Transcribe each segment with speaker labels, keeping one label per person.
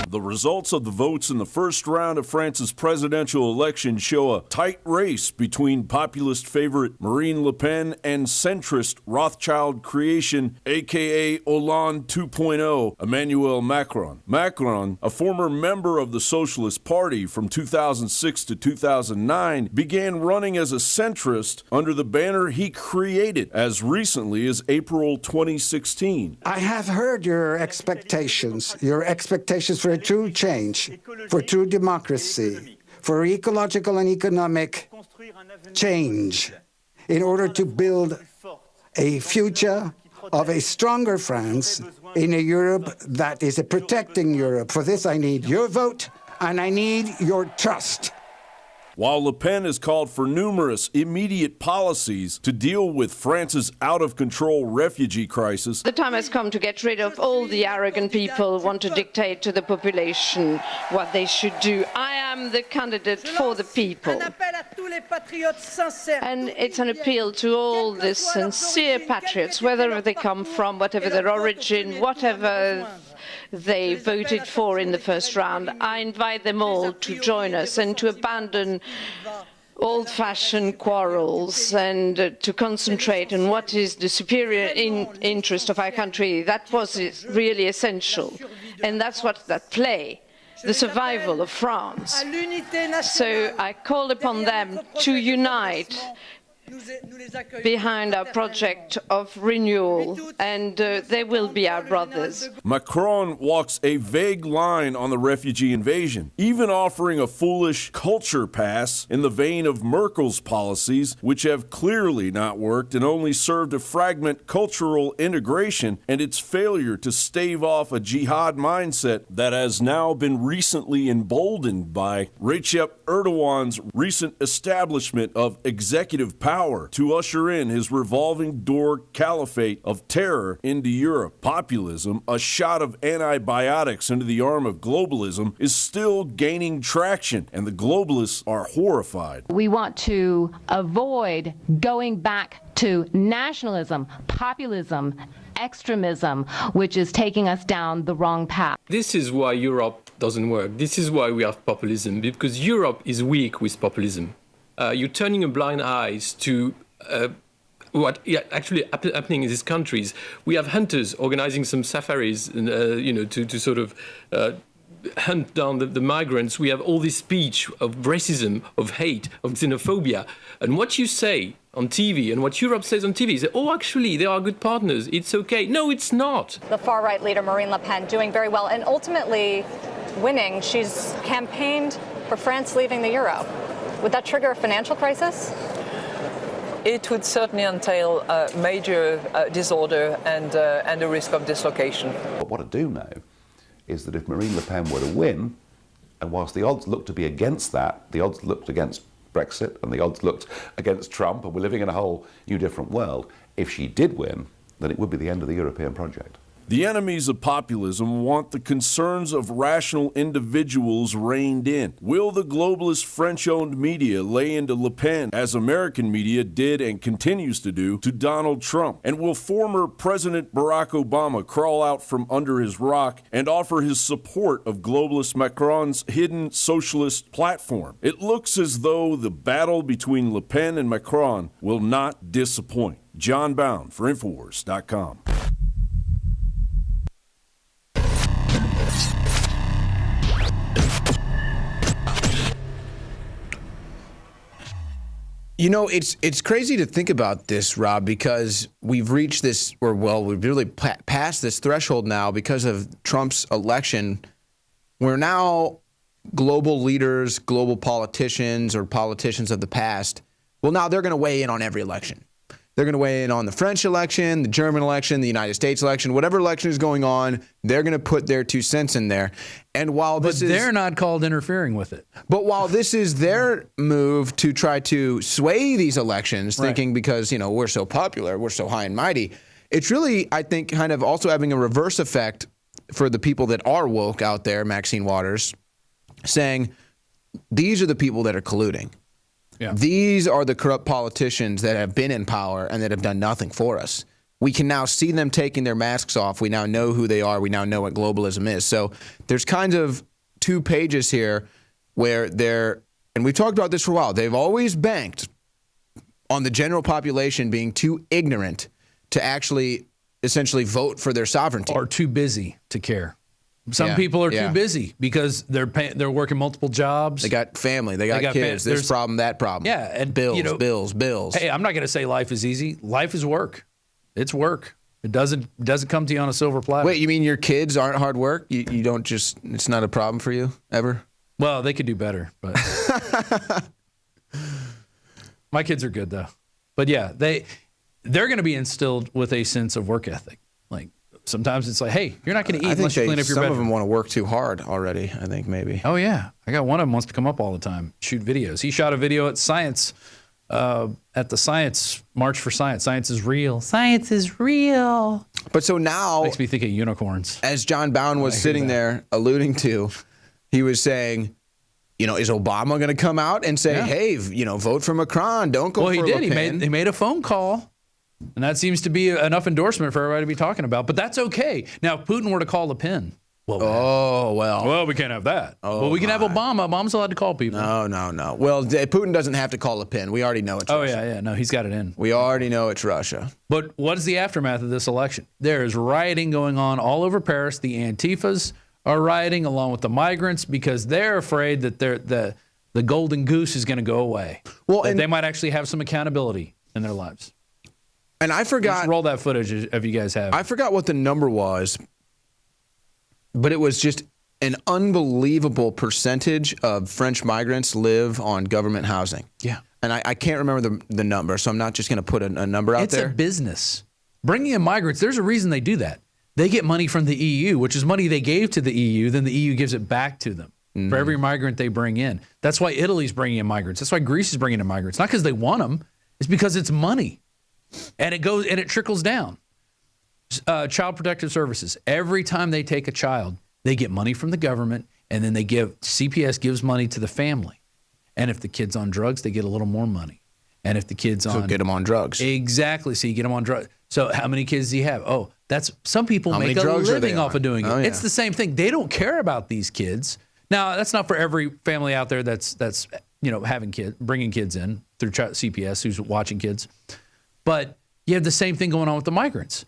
Speaker 1: The results of the votes in the first round of France's presidential election show a tight race between populist favorite Marine Le Pen and centrist Rothschild creation, a.k.a. Hollande 2.0, Emmanuel Macron. Macron, a former member of the Socialist Party from 2006 to 2009, began running as a centrist under the banner he created as recently as April 2016.
Speaker 2: I have heard your expectations for a true change, for true democracy, for ecological and economic change, in order to build a future of a stronger France in a Europe that is a protecting Europe. For this, I need your vote, and I need your trust.
Speaker 1: While Le Pen has called for numerous immediate policies to deal with France's out-of-control refugee crisis,
Speaker 3: the time has come to get rid of all the arrogant people who want to dictate to the population what they should do. I am the candidate for the people. And it's an appeal to all the sincere patriots, wherever they come from, whatever their origin, whatever they voted for in the first round. I invite them all to join us and to abandon old-fashioned quarrels and to concentrate on what is the superior interest of our country. That was really essential, and that's what's at play, the survival of France. So I call upon them to unite behind our project of renewal, and they will be our brothers.
Speaker 1: Macron walks a vague line on the refugee invasion, even offering a foolish culture pass in the vein of Merkel's policies, which have clearly not worked and only served to fragment cultural integration and its failure to stave off a jihad mindset that has now been recently emboldened by Recep Erdogan's recent establishment of executive power to usher in his revolving door caliphate of terror into Europe. Populism, a shot of antibiotics into the arm of globalism, is still gaining traction, and the globalists are horrified.
Speaker 4: We want to avoid going back to nationalism, populism, extremism, which is taking us down the wrong path.
Speaker 5: This is why Europe doesn't work. This is why we have populism, because Europe is weak with populism. You're turning a blind eye to what actually happening in these countries. We have hunters organizing some safaris, to sort of hunt down the migrants. We have all this speech of racism, of hate, of xenophobia. And what you say on TV and what Europe says on TV is, oh, actually, they are good partners. It's okay. No, it's not.
Speaker 6: The far-right leader, Marine Le Pen, doing very well and ultimately winning. She's campaigned for France leaving the euro. Would that trigger a financial crisis?
Speaker 7: It would certainly entail a major disorder and a risk of dislocation.
Speaker 8: But what I do know is that if Marine Le Pen were to win, and whilst the odds looked to be against that, the odds looked against Brexit and the odds looked against Trump, and we're living in a whole new different world, if she did win, then it would be the end of the European project.
Speaker 1: The enemies of populism want the concerns of rational individuals reined in. Will the globalist French-owned media lay into Le Pen, as American media did and continues to do, to Donald Trump? And will former President Barack Obama crawl out from under his rock and offer his support of globalist Macron's hidden socialist platform? It looks as though the battle between Le Pen and Macron will not disappoint. John Bound for Infowars.com.
Speaker 9: You know, it's crazy to think about this, Rob, because we've reached this, we've really passed this threshold now because of Trump's election. We're now global leaders, global politicians, or politicians of the past. Well, now they're going to weigh in on every election. They're going to weigh in on the French election, the German election, the United States election, whatever election is going on, they're going to put their 2 cents in there. And while
Speaker 10: they're not called interfering with it.
Speaker 9: But while this is their move to try to sway these elections, thinking because, we're so popular, we're so high and mighty, it's really, I think, kind of also having a reverse effect for the people that are woke out there, Maxine Waters, saying these are the people that are colluding. Yeah. These are the corrupt politicians that have been in power and that have done nothing for us. we can now see them taking their masks off. We now know who they are. We now know what globalism is. So there's kind of 2 pages here where they're, and we've talked about this for a while, they've always banked on the general population being too ignorant to actually essentially vote for their sovereignty.
Speaker 10: Or too busy to care. Some people are too busy because they're working multiple jobs.
Speaker 9: They got family. They got kids. This problem, that problem.
Speaker 10: Yeah. And
Speaker 9: bills.
Speaker 10: Hey, I'm not going to say life is easy. Life is work. It's work. It doesn't come to you on a silver platter.
Speaker 9: Wait, you mean your kids aren't hard work? You don't just, it's not a problem for you ever?
Speaker 10: Well, they could do better, but my kids are good though. But yeah, they're going to be instilled with a sense of work ethic. Like sometimes it's like, hey, you're not going to eat unless you clean up your bedroom.
Speaker 9: Some of them want to work too hard already, I think maybe.
Speaker 10: Oh yeah. I got one of them wants to come up all the time, shoot videos. He shot a video at Science, at the Science March for Science. Science is real. Science is real.
Speaker 9: But so now,
Speaker 10: makes me think of unicorns.
Speaker 9: As John Bowen was sitting there alluding to, he was saying, is Obama going to come out and say, hey, vote for Macron, don't go for Le Pen?
Speaker 10: Well, he did. He made a phone call, and that seems to be enough endorsement for everybody to be talking about. But that's okay. Now, if Putin were to call Le Pen, well, we can't have that. Well, we can have Obama. Obama's allowed to call people.
Speaker 9: No. Well, Putin doesn't have to call Le Pen. We already know it's Russia.
Speaker 10: Yeah. No, he's got it in.
Speaker 9: We already know it's Russia.
Speaker 10: But what is the aftermath of this election? There is rioting going on all over Paris. The Antifas are rioting along with the migrants because they're afraid that the golden goose is going to go away. Well, and they might actually have some accountability in their lives.
Speaker 9: And I forgot.
Speaker 10: Let's roll that footage if you guys have.
Speaker 9: I forgot what the number was, but it was just an unbelievable percentage of French migrants live on government housing.
Speaker 10: Yeah.
Speaker 9: And I can't remember the number, so I'm not just going to put a number out there.
Speaker 10: It's a business. Bringing in migrants, there's a reason they do that. They get money from the EU, which is money they gave to the EU, then the EU gives it back to them for every migrant they bring in. That's why Italy's bringing in migrants. That's why Greece is bringing in migrants. Not because they want them. It's because it's money. And it trickles down. Child Protective Services, every time they take a child, they get money from the government, and then CPS gives money to the family. And if the kid's on drugs, they get a little more money. And if the kid's
Speaker 9: get them on drugs.
Speaker 10: Exactly. So you get them on drugs. So how many kids do you have? Oh, some people make a living off of doing it. It's the same thing. They don't care about these kids. Now, that's not for every family out there that's having kids, bringing kids in through CPS who's watching kids. But you have the same thing going on with the migrants.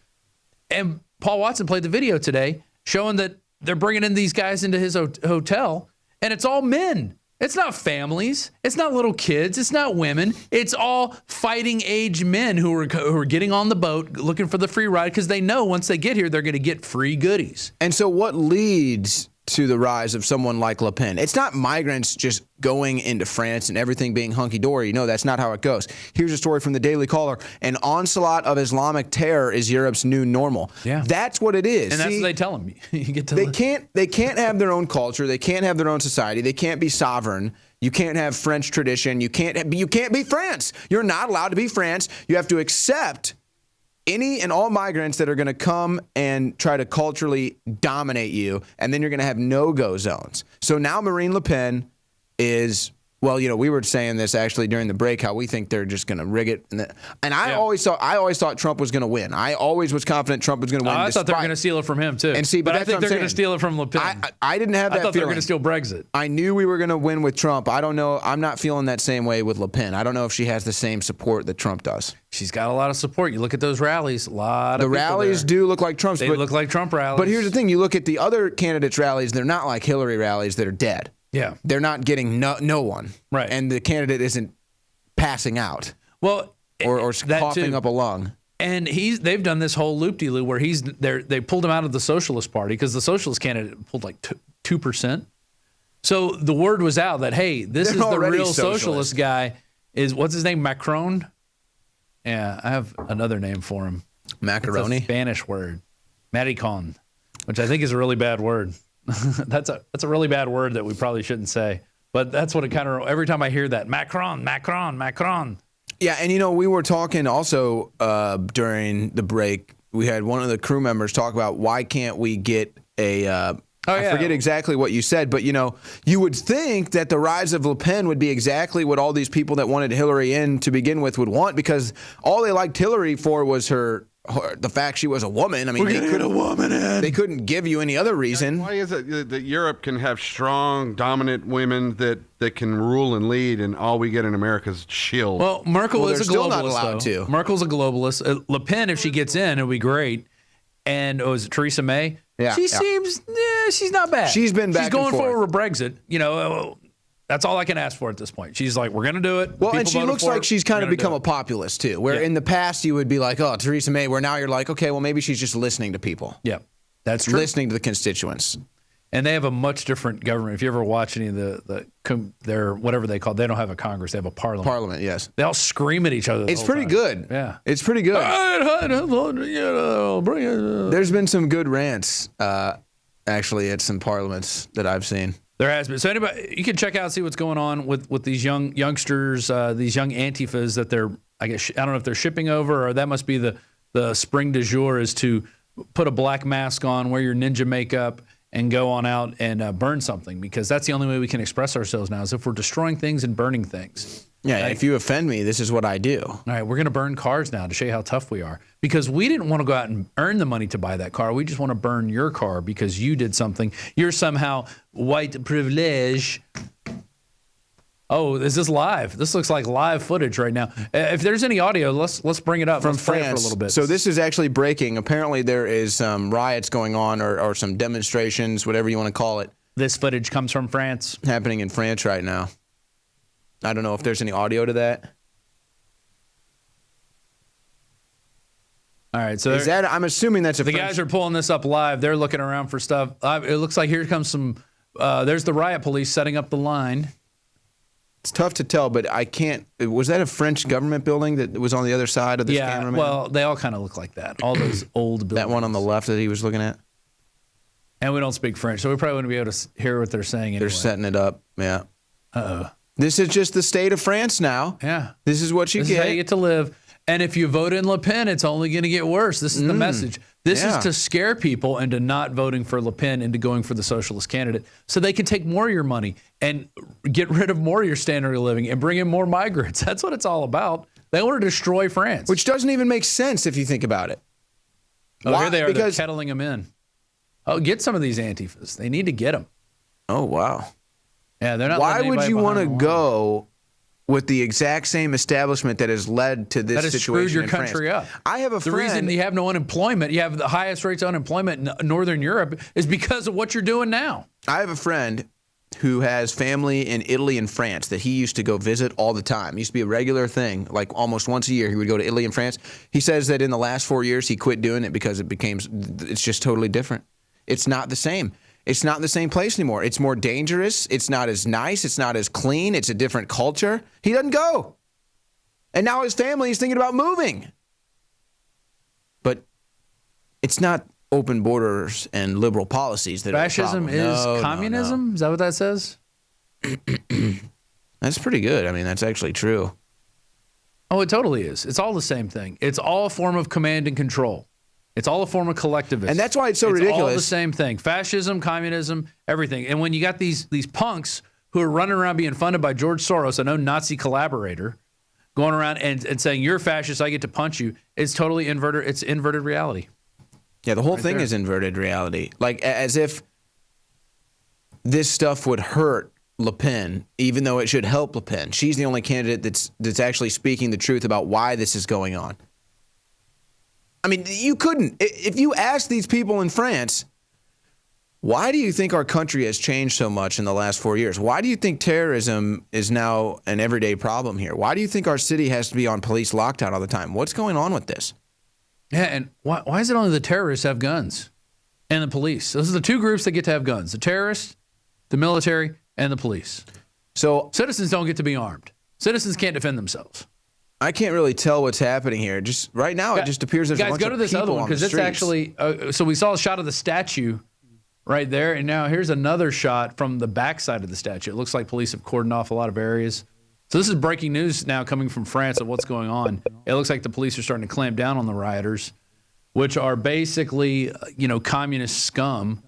Speaker 10: And Paul Watson played the video today showing that they're bringing in these guys into his hotel, and it's all men. It's not families. It's not little kids. It's not women. It's all fighting age men who are getting on the boat looking for the free ride because they know once they get here, they're going to get free goodies.
Speaker 9: And so what leads to the rise of someone like Le Pen? It's not migrants just going into France and everything being hunky-dory. No, that's not how it goes. Here's a story from the Daily Caller. An onslaught of Islamic terror is Europe's new normal.
Speaker 10: Yeah.
Speaker 9: That's what it is.
Speaker 10: And that's what they tell them.
Speaker 9: They can't have their own culture. They can't have their own society. They can't be sovereign. You can't have French tradition. You can't be France. You're not allowed to be France. You have to accept any and all migrants that are going to come and try to culturally dominate you, and then you're going to have no-go zones. So now Marine Le Pen is, we were saying this actually during the break, how we think they're just going to rig it. And I always thought Trump was going to win. I always was confident Trump was going to win.
Speaker 10: I thought they were going to steal it from him, too.
Speaker 9: But
Speaker 10: I think they're going to steal it from Le Pen.
Speaker 9: I didn't have that feeling.
Speaker 10: I thought they were going to steal Brexit.
Speaker 9: I knew we were going to win with Trump. I don't know. I'm not feeling that same way with Le Pen. I don't know if she has the same support that Trump does.
Speaker 10: She's got a lot of support. You look at those rallies, the
Speaker 9: rallies do look like Trump's.
Speaker 10: They look like Trump rallies.
Speaker 9: But here's the thing. You look at the other candidates' rallies, they're not like Hillary rallies that are dead.
Speaker 10: Yeah.
Speaker 9: They're not getting no one.
Speaker 10: Right.
Speaker 9: And the candidate isn't passing out.
Speaker 10: Well,
Speaker 9: or coughing up a lung.
Speaker 10: And they've done this whole loop-de-loop where they pulled him out of the Socialist Party because the Socialist candidate pulled like 2%. So the word was out that, hey, this is the real socialist guy. What's his name? Macron? Yeah, I have another name for him.
Speaker 9: Macaroni?
Speaker 10: It's a Spanish word. Maricon, which I think is a really bad word. That's a really bad word that we probably shouldn't say. But that's what it kind of, every time I hear that, Macron.
Speaker 9: Yeah, and we were talking also during the break, we had one of the crew members talk about why can't we get I forget exactly what you said, but you would think that the rise of Le Pen would be exactly what all these people that wanted Hillary in to begin with would want, because all they liked Hillary for was her the fact she was a woman. I mean,
Speaker 11: we're going to get a woman in.
Speaker 9: They couldn't give you any other reason.
Speaker 11: Why is it that Europe can have strong, dominant women that can rule and lead, and all we get in America is shield?
Speaker 10: Well, Merkel is a
Speaker 9: still
Speaker 10: globalist,
Speaker 9: not allowed
Speaker 10: though.
Speaker 9: to.
Speaker 10: Merkel's a globalist. Le Pen, if she gets in, it'll be great. And is it Theresa May?
Speaker 9: Yeah,
Speaker 10: seems, she's not bad.
Speaker 9: She's been back
Speaker 10: She's going
Speaker 9: and forth.
Speaker 10: forward with Brexit. That's all I can ask for at this point. She's like, we're going to do it.
Speaker 9: Well,
Speaker 10: People
Speaker 9: and she
Speaker 10: voted
Speaker 9: looks
Speaker 10: for
Speaker 9: like
Speaker 10: it.
Speaker 9: she's kind
Speaker 10: We're
Speaker 9: of
Speaker 10: gonna
Speaker 9: become
Speaker 10: do
Speaker 9: a populist, too, where in the past you would be like, oh, Theresa May, where now you're like, okay, well, maybe she's just listening to people.
Speaker 10: Yeah, that's true.
Speaker 9: Listening to the constituents.
Speaker 10: And they have a much different government. If you ever watch any of their whatever they call it, they don't have a Congress. They have a parliament.
Speaker 9: Parliament, yes.
Speaker 10: They all scream at each other.
Speaker 9: It's pretty good.
Speaker 10: Yeah.
Speaker 9: It's pretty good. There's been some good rants, actually, at some parliaments that I've seen.
Speaker 10: There has been. So anybody, you can check out, see what's going on with these youngsters, these young Antifas that they're, I guess, I don't know if they're shipping over, or that must be the spring du jour is to put a black mask on, wear your ninja makeup, and go on out and burn something, because that's the only way we can express ourselves now, is if we're destroying things and burning things.
Speaker 9: Yeah, right? If you offend me, this is what I do.
Speaker 10: All right, we're going to burn cars now to show you how tough we are, because we didn't want to go out and earn the money to buy that car. We just want to burn your car because you did something. You're somehow white privilege. Oh, is this live? This looks like live footage right now. If there's any audio, let's bring it up.
Speaker 9: From
Speaker 10: let's play it
Speaker 9: France.
Speaker 10: for a little bit.
Speaker 9: So this is actually breaking. Apparently there is some riots going on, or some demonstrations, whatever you want to call it.
Speaker 10: This footage comes from France.
Speaker 9: Happening in France right now. I don't know if there's any audio to that.
Speaker 10: All right, so
Speaker 9: is that? I'm assuming that's a.
Speaker 10: The guys are pulling this up live. They're looking around for stuff. It looks like here comes some. There's the riot police setting up the line.
Speaker 9: It's tough to tell, but I can't. Was that a French government building that was on the other side of this cameraman?
Speaker 10: Well, they all kind of look like that. All those old buildings.
Speaker 9: That one on the left that he was looking at.
Speaker 10: And we don't speak French, so we probably wouldn't be able to hear what they're saying anyway.
Speaker 9: They're setting it up. Yeah.
Speaker 10: Uh-oh.
Speaker 9: This is just the state of France now.
Speaker 10: Yeah.
Speaker 9: This is what you
Speaker 10: get.
Speaker 9: This
Speaker 10: is how you get to live. And if you vote in Le Pen, it's only going to get worse. This is the message. This is to scare people into not voting for Le Pen, into going for the socialist candidate, so they can take more of your money and get rid of more of your standard of living and bring in more migrants. That's what it's all about. They want to destroy France.
Speaker 9: Which doesn't even make sense if you think about it.
Speaker 10: Oh, here they are. They're kettling them in. Oh, get some of these Antifas. They need to get them.
Speaker 9: Oh, wow.
Speaker 10: Yeah, they're not.
Speaker 9: Why would you want to go with the exact same establishment that has led to this
Speaker 10: that has
Speaker 9: situation
Speaker 10: screwed your
Speaker 9: in
Speaker 10: country
Speaker 9: France?
Speaker 10: up?
Speaker 9: I have a friend.
Speaker 10: The reason you have no unemployment, you have the highest rates of unemployment in Northern Europe, is because of what you're doing now.
Speaker 9: I have a friend who has family in Italy and France that he used to go visit all the time. It used to be a regular thing, like almost once a year he would go to Italy and France. He says that in the last 4 years he quit doing it because it's just totally different. It's not the same. It's not the same place anymore. It's more dangerous. It's not as nice. It's not as clean. It's a different culture. He doesn't go. And now his family is thinking about moving. But it's not open borders and liberal policies that
Speaker 10: fascism
Speaker 9: are the problem.
Speaker 10: is communism?
Speaker 9: No.
Speaker 10: Is that what that says?
Speaker 9: That's pretty good. I mean, that's actually true.
Speaker 10: Oh, it totally is. It's all the same thing. It's all a form of command and control. It's all a form of collectivism.
Speaker 9: And that's why it's so ridiculous.
Speaker 10: It's all the same thing. Fascism, communism, everything. And when you got these punks who are running around being funded by George Soros, a known Nazi collaborator, going around and saying, you're fascist, I get to punch you, it's totally inverted. It's inverted reality.
Speaker 9: Yeah, the whole thing is inverted reality. Like, as if this stuff would hurt Le Pen, even though it should help Le Pen. She's the only candidate that's actually speaking the truth about why this is going on. I mean, you couldn't. If you ask these people in France, why do you think our country has changed so much in the last 4 years? Why do you think terrorism is now an everyday problem here? Why do you think our city has to be on police lockdown all the time? What's going on with this?
Speaker 10: Yeah, and why is it only the terrorists have guns and the police? Those are the two groups that get to have guns, the terrorists, the military, and the police.
Speaker 9: So
Speaker 10: citizens don't get to be armed. Citizens can't defend themselves.
Speaker 9: I can't really tell what's happening here. Just right now, it just appears there's a bunch of people on the streets. Guys, go to this other one, because
Speaker 10: it's actually so we saw a shot of the statue right there, and now here's another shot from the backside of the statue. It looks like police have cordoned off a lot of areas. So this is breaking news now coming from France of what's going on. It looks like the police are starting to clamp down on the rioters, which are basically, communist scum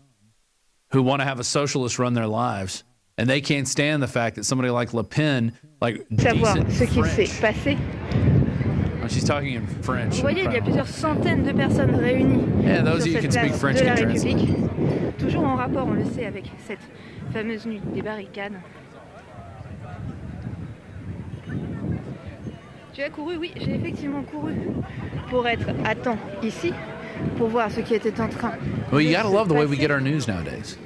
Speaker 10: who want to have a socialist run their lives. And they can't stand the fact that somebody like Le Pen, like decent French. she's talking in French.
Speaker 12: Vous voyez, il y a plusieurs centaines de personnes réunies
Speaker 10: those
Speaker 12: sur
Speaker 10: of you who
Speaker 12: cette
Speaker 10: can speak
Speaker 12: place
Speaker 10: French
Speaker 12: de la
Speaker 10: can translate.
Speaker 12: République. Toujours en rapport, on le sait, avec cette fameuse nuit des barricades. Tu as couru? Oui, j'ai effectivement couru pour être à temps ici, pour voir ce qui était en train.
Speaker 10: Well, you gotta love the way we get our news nowadays.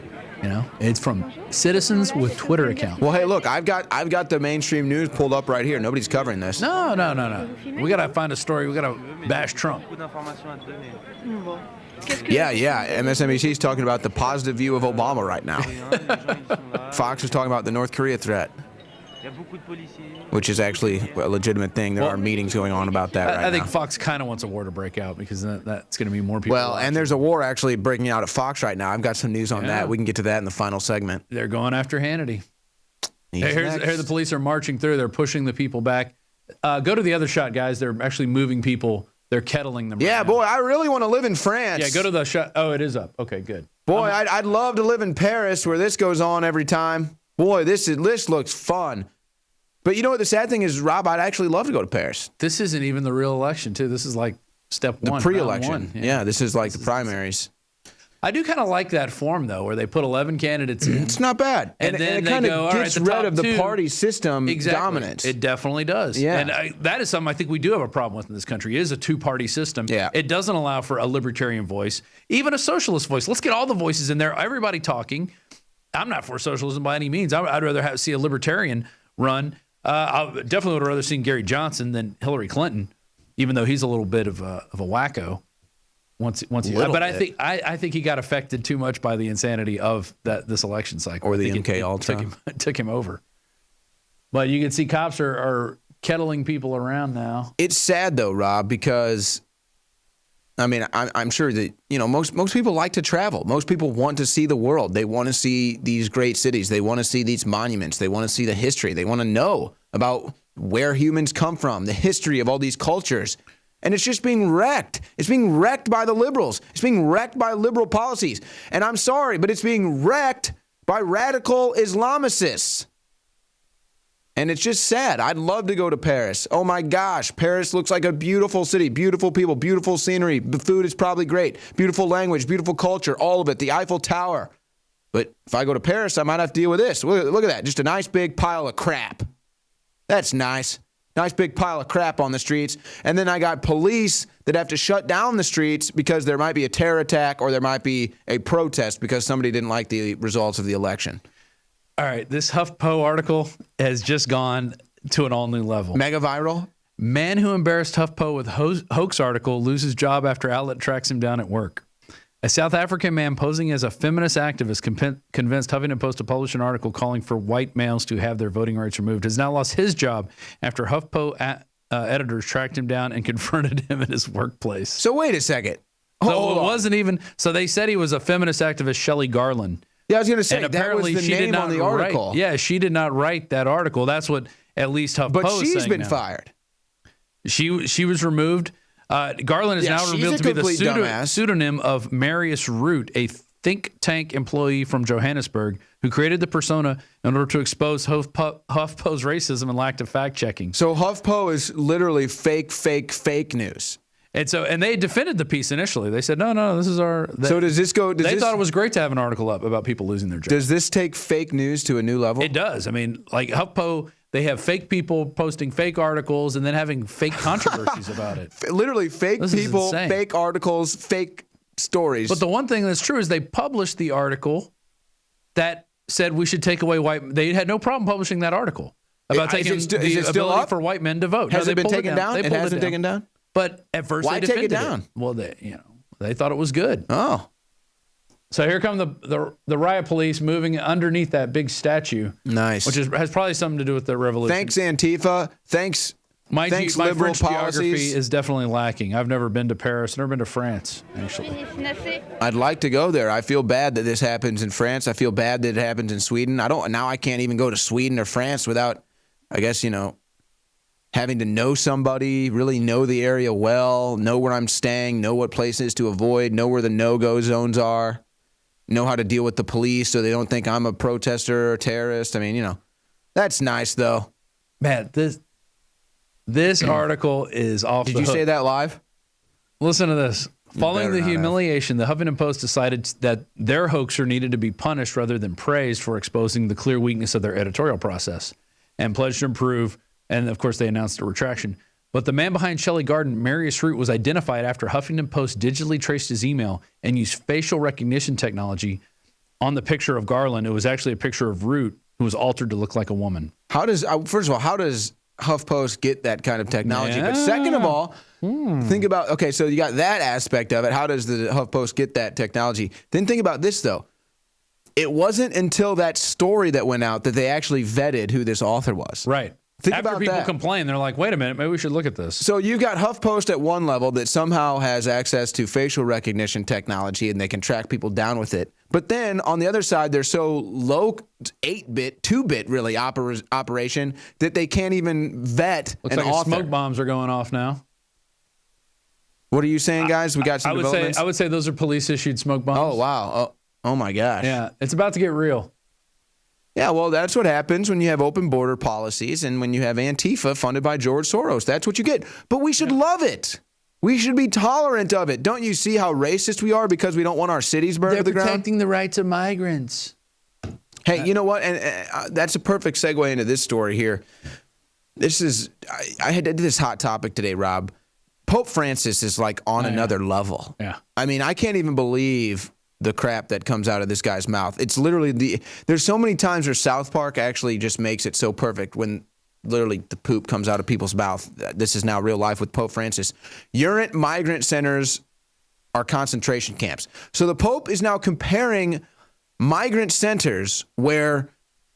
Speaker 10: You know, it's from citizens with Twitter accounts.
Speaker 9: Well, hey, look, I've got the mainstream news pulled up right here. Nobody's covering this.
Speaker 10: No. We gotta find a story. We gotta bash Trump.
Speaker 9: Yeah. MSNBC's talking about the positive view of Obama right now. Fox is talking about the North Korea threat, which is actually a legitimate thing. There are meetings going on about that right now.
Speaker 10: I think Fox kind of wants a war to break out because that's going to be more people.
Speaker 9: Well, and there's a war actually breaking out at Fox right now. I've got some news on that. We can get to that in the final segment.
Speaker 10: They're going after Hannity. Here the police are marching through. They're pushing the people back. Go to the other shot, guys. They're actually moving people. They're kettling them.
Speaker 9: Yeah, boy, I really want to live in France.
Speaker 10: Yeah, go to the shot. Oh, it is up. Okay, good.
Speaker 9: Boy, I'd love to live in Paris where this goes on every time. Boy, this looks fun. But you know what the sad thing is, Rob? I'd actually love to go to Paris.
Speaker 10: This isn't even the real election, too. This is like step one.
Speaker 9: The pre-election. Yeah, this is like the primaries.
Speaker 10: I do kind of like that form, though, where they put 11 candidates in.
Speaker 9: It's not bad.
Speaker 10: And then
Speaker 9: it kind of gets rid of the
Speaker 10: two,
Speaker 9: party system dominance.
Speaker 10: It definitely does.
Speaker 9: Yeah.
Speaker 10: And that is something I think we do have a problem with in this country. It is a two-party system.
Speaker 9: Yeah.
Speaker 10: It doesn't allow for a libertarian voice, even a socialist voice. Let's get all the voices in there, everybody talking. I'm not for socialism by any means. I'd rather see a libertarian run. I definitely would rather seen Gary Johnson than Hillary Clinton, even though he's a little bit of a wacko. I think he got affected too much by the insanity of this election cycle.
Speaker 9: Or the MK Ultra
Speaker 10: took him over. But you can see cops are kettling people around now.
Speaker 9: It's sad though, Rob, because I mean, I'm sure that, you know, most people like to travel. Most people want to see the world. They want to see these great cities. They want to see these monuments. They want to see the history. They want to know about where humans come from, the history of all these cultures. And it's just being wrecked. It's being wrecked by the liberals. It's being wrecked by liberal policies. And I'm sorry, but it's being wrecked by radical Islamicists. And it's just sad. I'd love to go to Paris. Oh my gosh, Paris looks like a beautiful city, beautiful people, beautiful scenery. The food is probably great. Beautiful language, beautiful culture, all of it. The Eiffel Tower. But if I go to Paris, I might have to deal with this. Look at that. Just a nice big pile of crap. That's nice. Nice big pile of crap on the streets. And then I got police that have to shut down the streets because there might be a terror attack or there might be a protest because somebody didn't like the results of the election.
Speaker 10: All right, this HuffPo article has just gone to an all-new level.
Speaker 9: Mega viral?
Speaker 10: Man who embarrassed HuffPo with hoax article loses job after outlet tracks him down at work. A South African man posing as a feminist activist convinced Huffington Post to publish an article calling for white males to have their voting rights removed has now lost his job after HuffPo editors tracked him down and confronted him in his workplace.
Speaker 9: So wait a second.
Speaker 10: So they said he was a feminist activist, Shelley Garland.
Speaker 9: Yeah, I was going to say,
Speaker 10: and apparently
Speaker 9: that was the name on the article.
Speaker 10: Yeah, she did not write that article. That's what at least HuffPo is saying.
Speaker 9: But she's been fired.
Speaker 10: She was removed. Garland is now revealed to be the pseudonym of Marius Root, a think tank employee from Johannesburg who created the persona in order to expose HuffPo's racism and lack of fact-checking.
Speaker 9: So HuffPo is literally fake news.
Speaker 10: And they defended the piece initially. They said, no, this is our...
Speaker 9: So does this go...
Speaker 10: They thought it was great to have an article up about people losing their jobs.
Speaker 9: Does this take fake news to a new level?
Speaker 10: It does. I mean, like HuffPo, they have fake people posting fake articles and then having fake controversies about it.
Speaker 9: Literally fake people, fake articles, fake stories.
Speaker 10: But the one thing that's true is they published the article that said we should take away white... They had no problem publishing that article about taking the ability for white men to vote.
Speaker 9: Has it been taken down? It hasn't taken down?
Speaker 10: But at first,
Speaker 9: why
Speaker 10: they
Speaker 9: take it down?
Speaker 10: Well, they thought it was good.
Speaker 9: Oh,
Speaker 10: so here come the riot police moving underneath that big statue.
Speaker 9: Nice,
Speaker 10: which has probably something to do with the revolution.
Speaker 9: Thanks, Antifa. Thanks
Speaker 10: my
Speaker 9: liberal
Speaker 10: French
Speaker 9: policies.
Speaker 10: Geography is definitely lacking. I've never been to Paris. Never been to France. Actually,
Speaker 9: I'd like to go there. I feel bad that this happens in France. I feel bad that it happens in Sweden. I can't even go to Sweden or France without, I guess, having to know somebody, really know the area well, know where I'm staying, know what places to avoid, know where the no-go zones are, know how to deal with the police so they don't think I'm a protester or a terrorist. I mean, that's nice, though.
Speaker 10: Man, This article is off the hook.
Speaker 9: Did you say that live?
Speaker 10: Listen to this. Following the humiliation, the Huffington Post decided that their hoaxer needed to be punished rather than praised for exposing the clear weakness of their editorial process and pledged to improve. And, of course, they announced a retraction. But the man behind Shelley Garden, Marius Root, was identified after Huffington Post digitally traced his email and used facial recognition technology on the picture of Garland. It was actually a picture of Root who was altered to look like a woman.
Speaker 9: How does, first of all, how does HuffPost get that kind of technology?
Speaker 10: Yeah.
Speaker 9: But second of all, think about, okay, so you got that aspect of it. How does the HuffPost get that technology? Then think about this, though. It wasn't until that story that went out that they actually vetted who this author was.
Speaker 10: Right.
Speaker 9: Think
Speaker 10: After
Speaker 9: about
Speaker 10: people
Speaker 9: that.
Speaker 10: complain, they're like, wait a minute, maybe we should look at this.
Speaker 9: So you've got HuffPost at one level that somehow has access to facial recognition technology and they can track people down with it. But then on the other side, they're so low 8-bit, 2-bit really operation that they can't even vet
Speaker 10: Looks
Speaker 9: an
Speaker 10: like
Speaker 9: author.
Speaker 10: smoke bombs are going off now.
Speaker 9: What are you saying, guys? We got some developments?
Speaker 10: I would say those are police-issued smoke bombs.
Speaker 9: Oh, wow. Oh, my gosh.
Speaker 10: Yeah, it's about to get real.
Speaker 9: Yeah, well, that's what happens when you have open border policies and when you have Antifa funded by George Soros. That's what you get. But we should love it. We should be tolerant of it. Don't you see how racist we are because we don't want our cities burned to the ground?
Speaker 10: They're protecting the rights of migrants.
Speaker 9: Hey, you know what? And that's a perfect segue into this story here. This is, I had this hot topic today, Rob. Pope Francis is like on another level.
Speaker 10: Yeah.
Speaker 9: I mean, I can't even believe the crap that comes out of this guy's mouth. It's literally there's so many times where South Park actually just makes it so perfect when literally the poop comes out of people's mouth. This is now real life with Pope Francis. Urine migrant centers are concentration camps. So the Pope is now comparing migrant centers where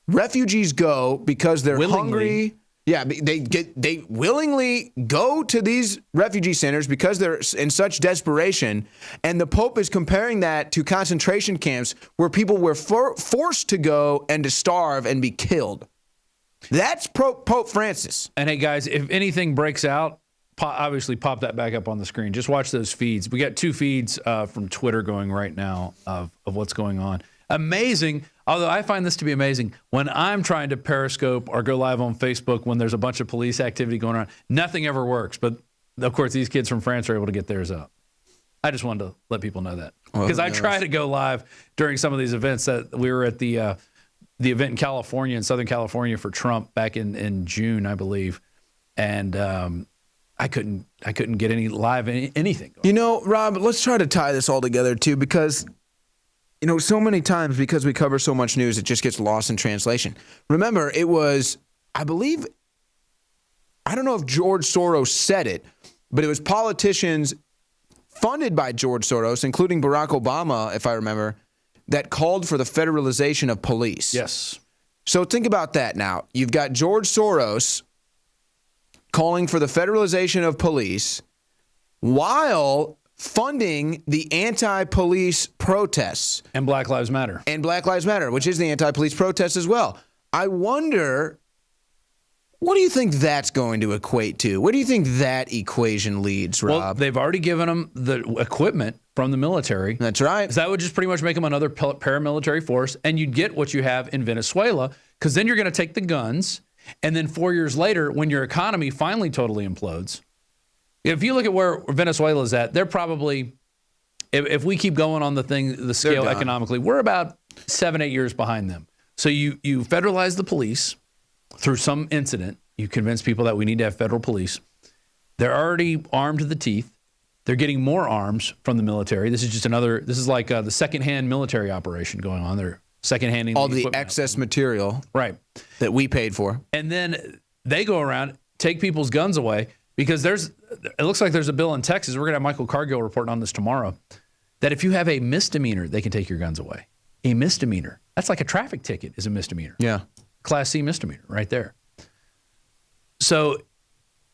Speaker 9: refugees go because they're hungry. Yeah, they willingly go to these refugee centers because they're in such desperation, and the Pope is comparing that to concentration camps where people were forced to go and to starve and be killed. That's Pope Francis.
Speaker 10: And hey, guys, if anything breaks out, obviously pop that back up on the screen. Just watch those feeds. We got 2 feeds from Twitter going right now of what's going on. Amazing. Although I find this to be amazing, when I'm trying to Periscope or go live on Facebook when there's a bunch of police activity going on, nothing ever works. But, of course, these kids from France are able to get theirs up. I just wanted to let people know that. Because I try to go live during some of these events. That we were at the event in California, in Southern California for Trump back in June, I believe. And I couldn't get any live anything going.
Speaker 9: You know, Rob, let's try to tie this all together, too, because – you know, so many times because we cover so much news, it just gets lost in translation. Remember, it was, I believe, I don't know if George Soros said it, but it was politicians funded by George Soros, including Barack Obama, if I remember, that called for the federalization of police.
Speaker 10: Yes.
Speaker 9: So think about that now. You've got George Soros calling for the federalization of police while funding the anti-police protests.
Speaker 10: And Black Lives Matter.
Speaker 9: And Black Lives Matter, which is the anti-police protest as well. I wonder, what do you think that's going to equate to? What do you think that equation leads, Rob?
Speaker 10: Well, they've already given them the equipment from the military.
Speaker 9: That's right.
Speaker 10: So that would just pretty much make them another paramilitary force, and you'd get what you have in Venezuela, because then you're going to take the guns, and then 4 years later, when your economy finally totally implodes, if you look at where Venezuela's at, they're probably, if we keep going on the scale economically, we're about 7-8 years behind them. So you federalize the police through some incident. You convince people that we need to have federal police. They're already armed to the teeth. They're getting more arms from the military. This is just this is like the secondhand military operation going on. They're secondhanding
Speaker 9: all the excess material that we paid for.
Speaker 10: And then they go around, take people's guns away. Because it looks like there's a bill in Texas, we're going to have Michael Cargill reporting on this tomorrow, that if you have a misdemeanor, they can take your guns away. A misdemeanor. That's like a traffic ticket is a misdemeanor.
Speaker 9: Yeah.
Speaker 10: Class C misdemeanor right there. So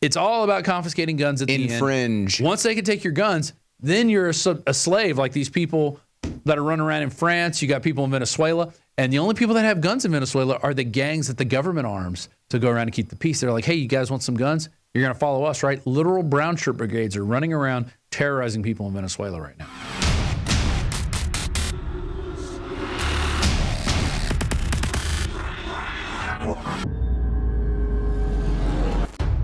Speaker 10: it's all about confiscating guns at the end.
Speaker 9: Infringe.
Speaker 10: Once they can take your guns, then you're a slave like these people that are running around in France. You got people in Venezuela. And the only people that have guns in Venezuela are the gangs that the government arms to go around and keep the peace. They're like, hey, you guys want some guns? You're going to follow us, right? Literal brown shirt brigades are running around terrorizing people in Venezuela right now.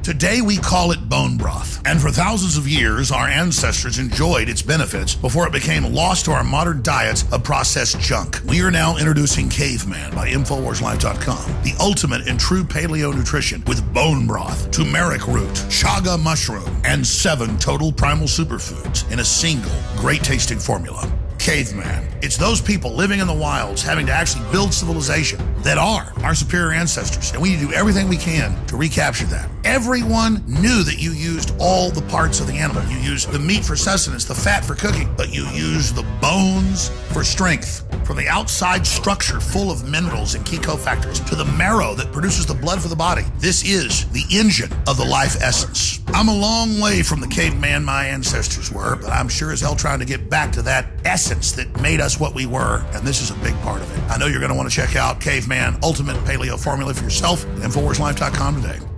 Speaker 13: Today we call it bone broth, and for thousands of years our ancestors enjoyed its benefits before it became lost to our modern diets of processed junk. We are now introducing Caveman by InfoWarsLife.com, the ultimate in true paleo nutrition with bone broth, turmeric root, chaga mushroom, and 7 total primal superfoods in a single great tasting formula. Caveman. It's those people living in the wilds having to actually build civilization that are our superior ancestors, and we need to do everything we can to recapture that. Everyone knew that you used all the parts of the animal. You used the meat for sustenance, the fat for cooking, but you used the bones for strength. From the outside structure full of minerals and key cofactors to the marrow that produces the blood for the body, this is the engine of the life essence. I'm a long way from the caveman my ancestors were, but I'm sure as hell trying to get back to that essence that made us what we were, and this is a big part of it. I know you're going to want to check out Caveman Ultimate Paleo Formula for yourself at InfoWarsLife.com today.